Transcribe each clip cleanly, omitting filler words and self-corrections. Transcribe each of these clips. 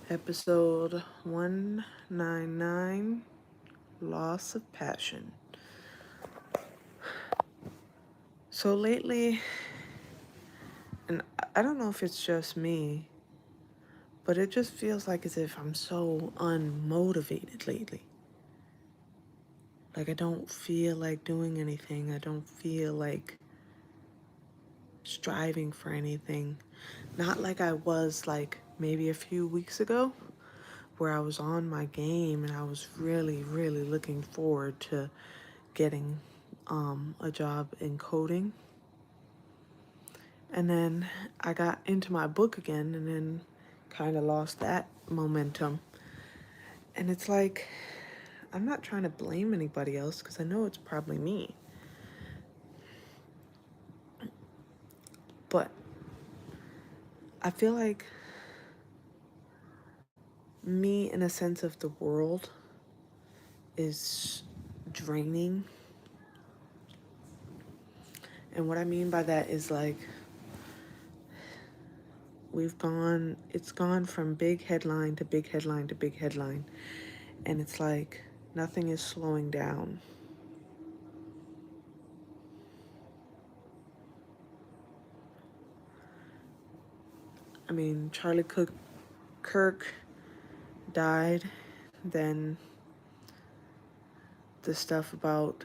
episode 199, Loss of Passion. So lately, and I don't know if it's just me, but it just feels like as if I'm so unmotivated lately. Like I don't feel like doing anything. I don't feel like striving for anything. Not like I was like maybe a few weeks ago, where I was on my game and I was really, really looking forward to getting a job in coding. And then I got into my book again and then kind of lost that momentum. And it's like, I'm not trying to blame anybody else because I know it's probably me. But I feel like me, in a sense of the world, is draining. And what I mean by that is like, it's gone from big headline to big headline to big headline. And it's like nothing is slowing down. I mean, Kirk died, then the stuff about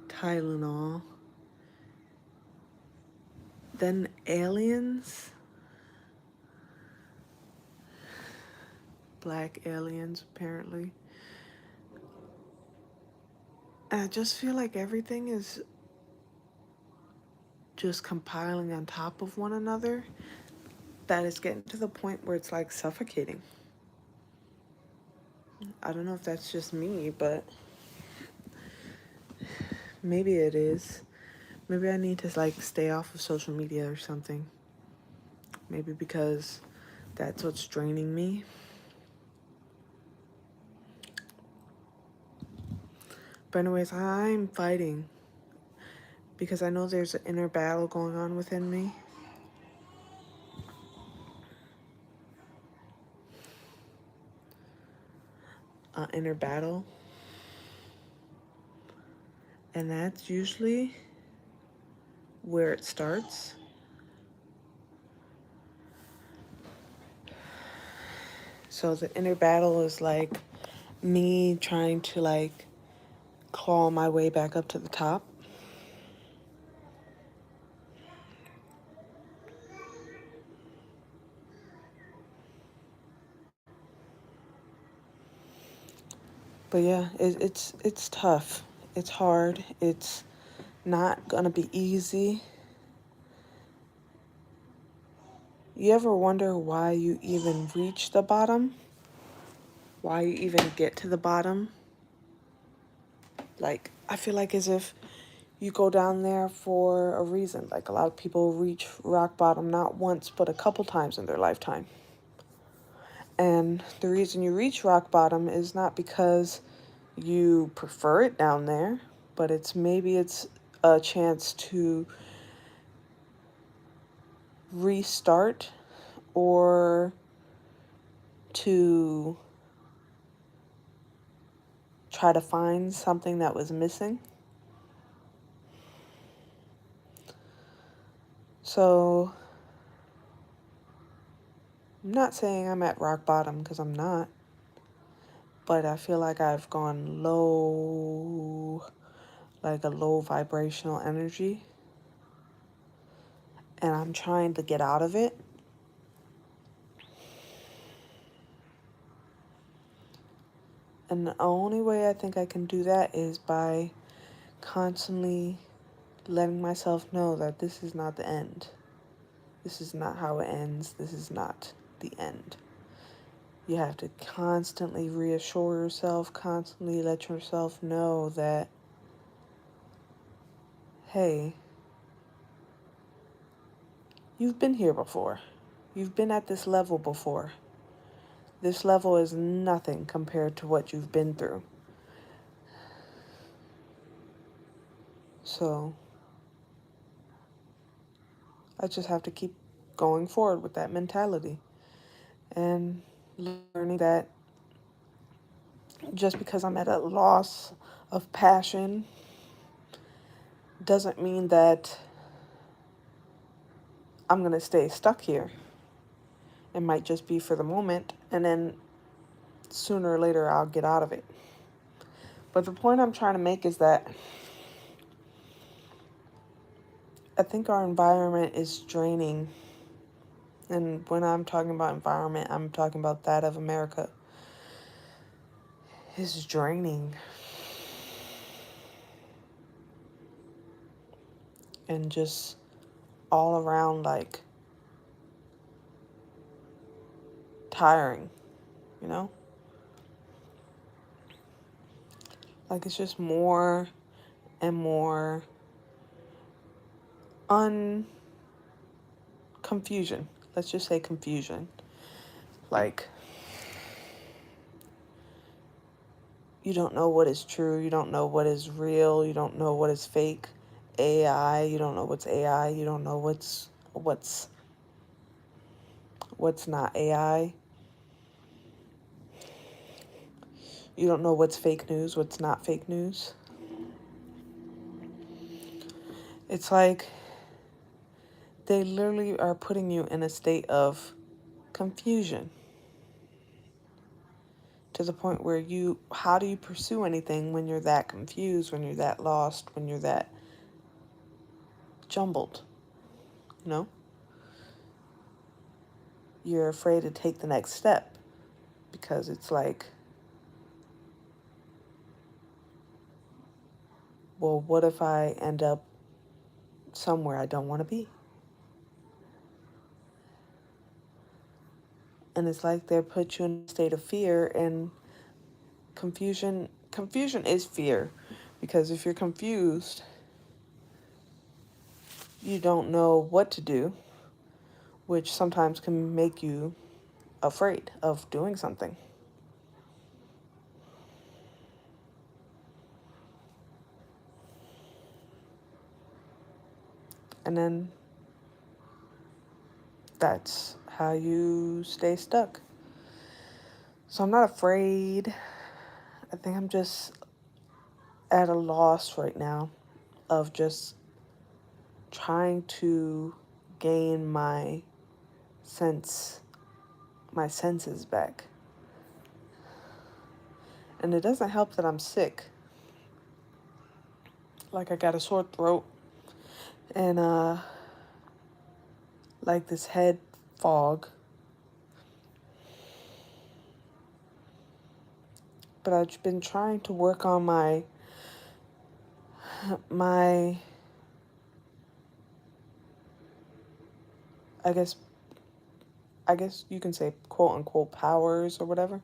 Tylenol, then aliens, black aliens apparently. And I just feel like everything is just compiling on top of one another, that it's getting to the point where it's like suffocating. I don't know if that's just me, but maybe it is. Maybe I need to like stay off of social media or something. Maybe because that's what's draining me. But anyways, I'm fighting because I know there's an inner battle going on within me. Inner battle. And that's usually where it starts. So the inner battle is like me trying to like claw my way back up to the top. But yeah, it's tough. It's hard. It's not gonna be easy. You ever wonder why you even reach the bottom? Why you even get to the bottom? Like, I feel like as if you go down there for a reason. Like, a lot of people reach rock bottom not once, but a couple times in their lifetime. And the reason you reach rock bottom is not because you prefer it down there, but it's a chance to restart or to try to find something that was missing. So, I'm not saying I'm at rock bottom because I'm not, but I feel like I've gone low, like a low vibrational energy, and I'm trying to get out of it. And the only way I think I can do that is by constantly letting myself know that this is not the end. This is not how it ends. This is not the end. You have to constantly reassure yourself, constantly let yourself know that, hey, you've been here before. You've been at this level before. This level is nothing compared to what you've been through. So I just have to keep going forward with that mentality. and learning that just because I'm at a loss of passion doesn't mean that I'm going to stay stuck here. It might just be for the moment, and then sooner or later I'll get out of it. But the point I'm trying to make is that I think our environment is draining. And when I'm talking about environment, I'm talking about that of America. Is draining. And just all around like tiring, you know? Like it's just more and more confusion. Let's just say confusion. Like you don't know what is true, you don't know what is real, you don't know what is fake. AI, you don't know what's AI, you don't know what's not AI. You don't know what's fake news, what's not fake news. It's like they literally are putting you in a state of confusion to the point where how do you pursue anything when you're that confused, when you're that lost, when you're that jumbled, you know? You're afraid to take the next step because it's like, well, what if I end up somewhere I don't want to be? And it's like they put you in a state of fear, and confusion is fear, because if you're confused, you don't know what to do, which sometimes can make you afraid of doing something. And then that's how you stay stuck. So I'm not afraid. I think I'm just at a loss right now of just trying to gain sense my senses back. And it doesn't help that I'm sick. Like I got a sore throat and like this head fog. But I've been trying to work on my I guess I guess you can say quote unquote powers or whatever.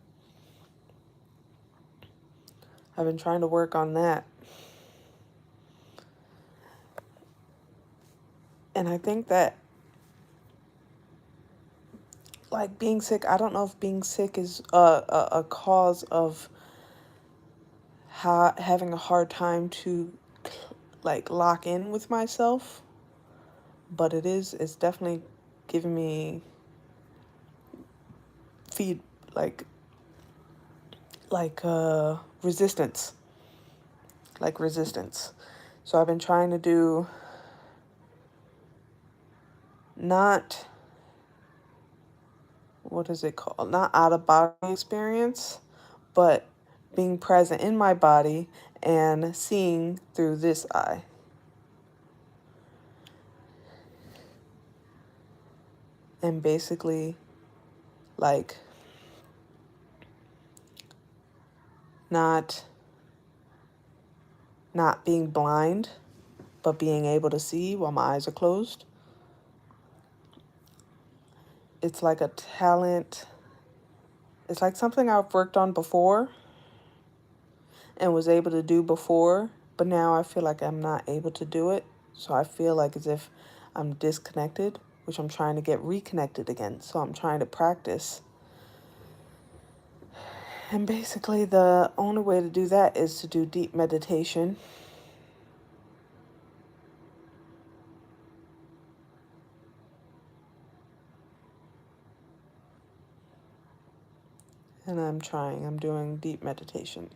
I've been trying to work on that. And I think that like being sick, I don't know if being sick is a cause of having a hard time to like lock in with myself, but it's definitely giving me feed like resistance, like resistance. So I've been trying to do not, what is it called? Not out of body experience, but being present in my body and seeing through this eye. And basically, like, not not being blind, but being able to see while my eyes are closed. It's like a talent. It's like something I've worked on before and was able to do before, but now I feel like I'm not able to do it. So I feel like as if I'm disconnected, which I'm trying to get reconnected again. So I'm trying to practice. And basically, the only way to do that is to do deep meditation. And I'm trying. I'm doing deep meditation.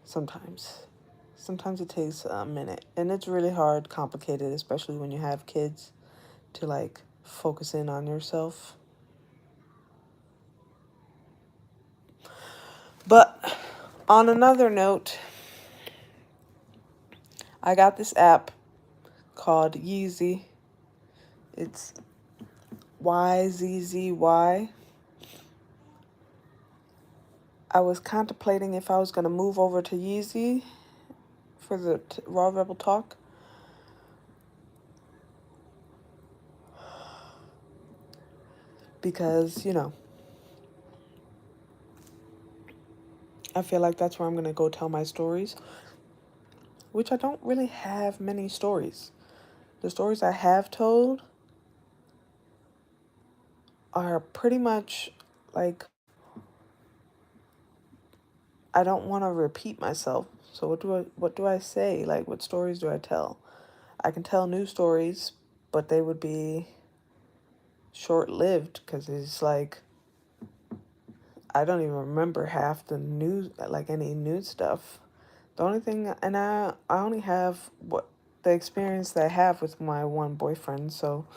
Sometimes. Sometimes it takes a minute. And it's really hard, complicated, especially when you have kids, to like focus in on yourself. But on another note, I got this app called Yeezy. It's YZZY. I was contemplating if I was going to move over to Yeezy for the Raw Rebel Talk. Because, I feel like that's where I'm going to go tell my stories, which I don't really have many stories. The stories I have told are pretty much like, I don't want to repeat myself. So what do I say? Like, what stories do I tell? I can tell new stories, but they would be short-lived because it's like I don't even remember half the news, like any new stuff. The only thing, and I only have what the experience that I have with my one boyfriend, so,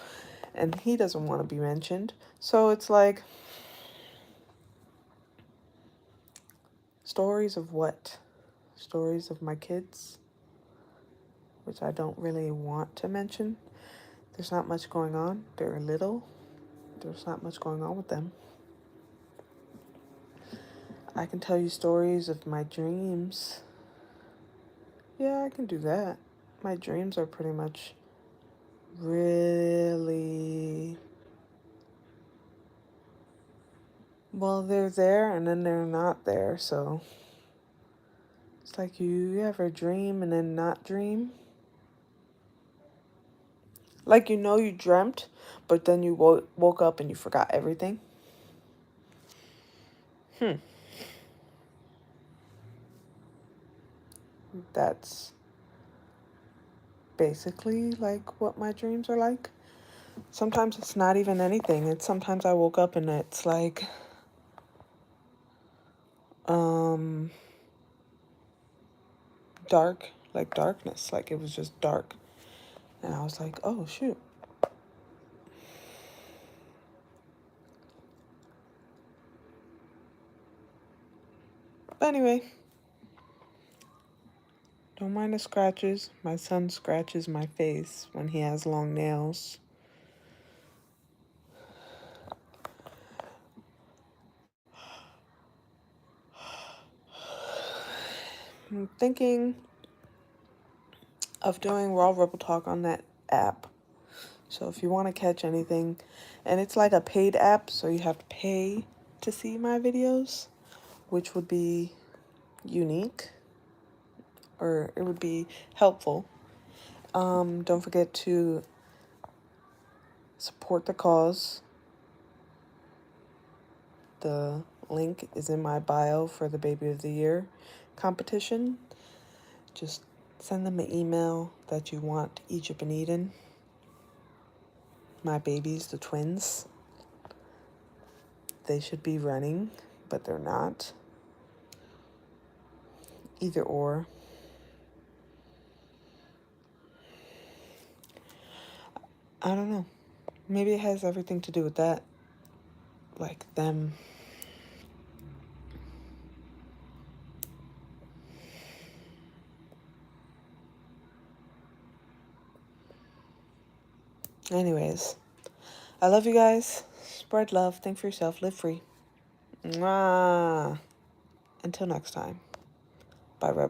and he doesn't want to be mentioned. So it's like, stories of what? Stories of my kids, which I don't really want to mention. There's not much going on. They're little. There's not much going on with them. I can tell you stories of my dreams. Yeah, I can do that. My dreams are pretty much really, well, they're there and then they're not there. So it's like, you ever dream and then not dream? Like, you dreamt, but then you woke up and you forgot everything. That's basically like what my dreams are like. Sometimes it's not even anything. It's sometimes I woke up and it's like, dark, like darkness, like it was just dark. And I was like, oh shoot. But anyway, don't mind the scratches. My son scratches my face when he has long nails. I'm thinking of doing Raw Rebel Talk on that app. So if you want to catch anything, and it's like a paid app, so you have to pay to see my videos, which would be unique, or it would be helpful. Don't forget to support the cause. The link is in my bio for the Baby of the Year competition. Just send them an email that you want Egypt and Eden, my babies, the twins. They should be running, but they're not. Either or. I don't know. Maybe it has everything to do with that. Like them. Anyways, I love you guys. Spread love. Think for yourself. Live free. Mwah. Until next time. Bye, Rebel.